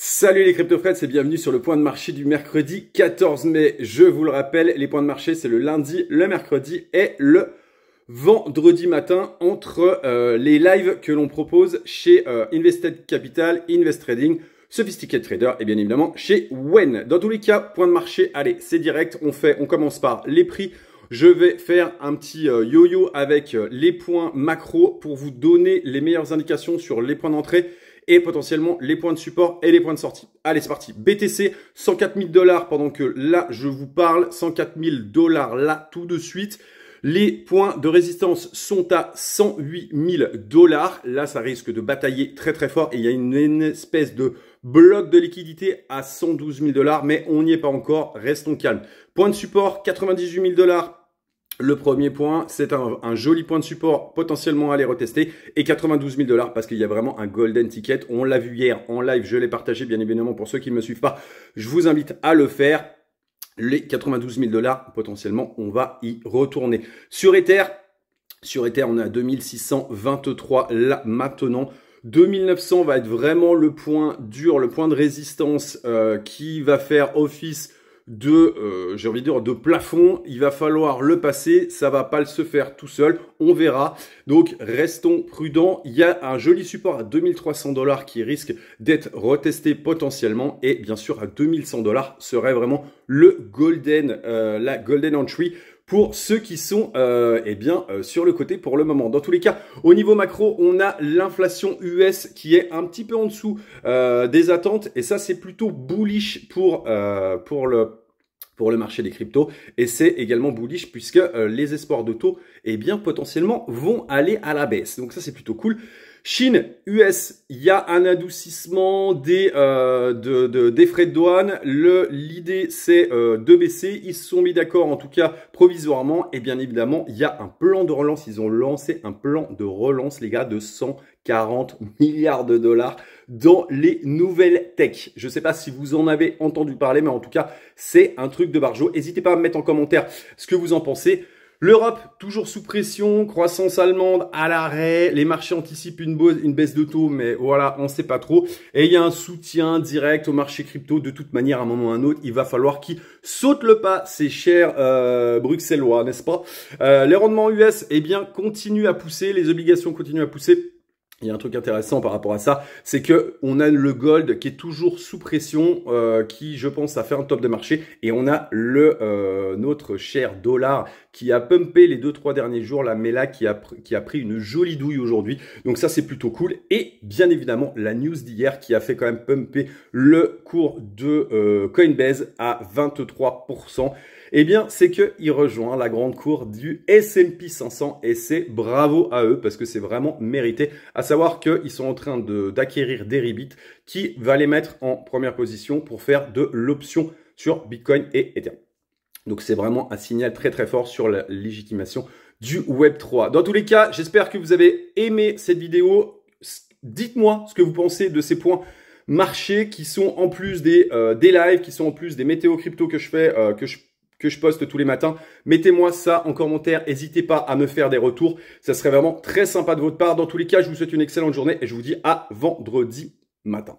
Salut les CryptoFreds et bienvenue sur le point de marché du mercredi 14 mai. Je vous le rappelle, les points de marché c'est le lundi, le mercredi et le vendredi matin entre les lives que l'on propose chez Invested Capital, Invest Trading, Sophisticated Trader et bien évidemment chez Wen. Dans tous les cas, point de marché, allez, c'est direct, on commence par les prix. Je vais faire un petit yo-yo avec les points macro pour vous donner les meilleures indications sur les points d'entrée et potentiellement les points de support et les points de sortie. Allez, c'est parti. BTC, 104 000 $ pendant que là, je vous parle. 104 000 $ là, tout de suite. Les points de résistance sont à 108 000 $. Là, ça risque de batailler très très fort et il y a une espèce de bloc de liquidité à 112 000 $, mais on n'y est pas encore. Restons calmes. Point de support, 98 000 $. Le premier point, c'est un joli point de support potentiellement à aller retester et 92 000 $ parce qu'il y a vraiment un golden ticket. On l'a vu hier en live, je l'ai partagé bien évidemment pour ceux qui ne me suivent pas. Je vous invite à le faire. Les 92 000 $, potentiellement, on va y retourner. Sur Ether, on est à 2623 là maintenant. 2900 va être vraiment le point dur, le point de résistance qui va faire office de, j'ai envie de dire, de plafond. Il va falloir le passer, ça va pas se faire tout seul, on verra. Donc restons prudents. Il y a un joli support à 2300 $ qui risque d'être retesté potentiellement et bien sûr à 2100 $ serait vraiment le golden, la golden entry pour ceux qui sont sur le côté pour le moment. Dans tous les cas, au niveau macro, on a l'inflation US qui est un petit peu en dessous des attentes. Et ça, c'est plutôt bullish pour le marché des cryptos. Et c'est également bullish puisque les espoirs de taux, potentiellement, vont aller à la baisse. Donc ça, c'est plutôt cool. Chine, US, il y a un adoucissement des frais de douane. L'idée, c'est de baisser. Ils se sont mis d'accord, en tout cas provisoirement. Et bien évidemment, il y a un plan de relance. Ils ont lancé un plan de relance, les gars, de 140 milliards de dollars dans les nouvelles tech. Je ne sais pas si vous en avez entendu parler, mais en tout cas, c'est un truc de barjo. N'hésitez pas à me mettre en commentaire ce que vous en pensez. L'Europe, toujours sous pression, croissance allemande à l'arrêt, les marchés anticipent une baisse de taux, mais voilà, on ne sait pas trop. Et il y a un soutien direct au marché crypto, de toute manière, à un moment ou à un autre, il va falloir qu'ils sautent le pas, ces chers bruxellois, n'est-ce pas? Les rendements US, continuent à pousser, les obligations continuent à pousser. Il y a un truc intéressant par rapport à ça, c'est que on a le gold qui est toujours sous pression, qui, je pense, a fait un top de marché. Et on a notre cher dollar qui a pumpé les 2-3 derniers jours, là, mais là, qui a pris une jolie douille aujourd'hui. Donc ça, c'est plutôt cool. Et bien évidemment, la news d'hier qui a fait quand même pumper le cours de Coinbase à 23%. C'est qu'il rejoint la grande cour du S&P 500 et c'est bravo à eux parce que c'est vraiment mérité. À savoir qu'ils sont en train d'acquérir des Rebit qui va les mettre en première position pour faire de l'option sur Bitcoin et Ethereum. Donc c'est vraiment un signal très très fort sur la légitimation du Web3. Dans tous les cas, j'espère que vous avez aimé cette vidéo. Dites-moi ce que vous pensez de ces points marchés qui sont en plus des lives, qui sont en plus des météos crypto que je fais, que je poste tous les matins. Mettez-moi ça en commentaire. N'hésitez pas à me faire des retours. Ça serait vraiment très sympa de votre part. Dans tous les cas, je vous souhaite une excellente journée et je vous dis à vendredi matin.